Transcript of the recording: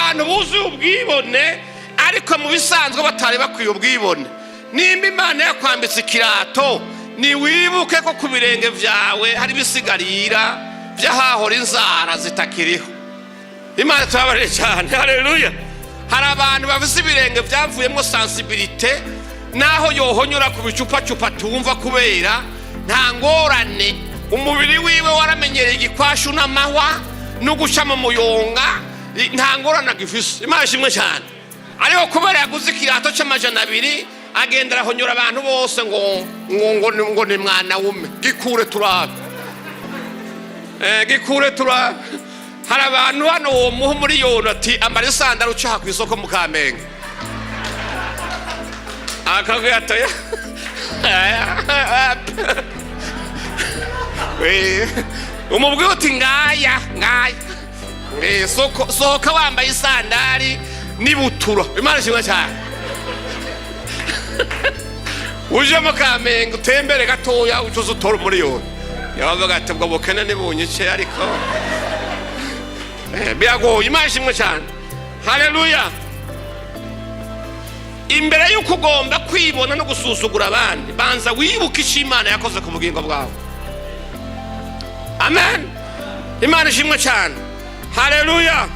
abantu buzuye ubwibone ariko mu bisanzwe batari bakwiye ubwibone. Nimba Imana yakwambitse ikirato, niwibuke ko ku birenge vyawe hari bisigarira vyahahora inzara zitakiriho. Imana turabarire cyane. Haleluya. Hari abantu bafise ibirenge vyavuyemo sensibilité, naho yohonyura ku bicupa tumva kubera nta ngorane. Umubiri wiwe waramenyereye igikwashu n'amahwa no guca mu muyonga, nta ngorane gifise. Imana ishimwe cyane. Ariko kubera yaguze ikirato c'amajana 2 agendera honyura abantu bose ngo ni mwana wume, gikure turabe. Gikure turabe. Hari abantu hano uwo muhu muri yona ati ambara isandara ucaha ku isoko mu Kamenge. Akavuga atoya. Umubwiye uti ngaya. Sohoka wambaye isandari nibutura. Imana ishimwe cyane. Uje mu Kamenge utembere gatoya ucuze utora muri yona. Yavuga ati bwo bukene nibunyice ariko biragoye. Imana ishimwe cyane. Haleluya. Imbere y'uko ugomba kwibona no gusuzugura abandi, banza wibuke icyo Imana yakoze ku bugingo bwawe. Amen. Imana ishimwe cyane. Haleluya.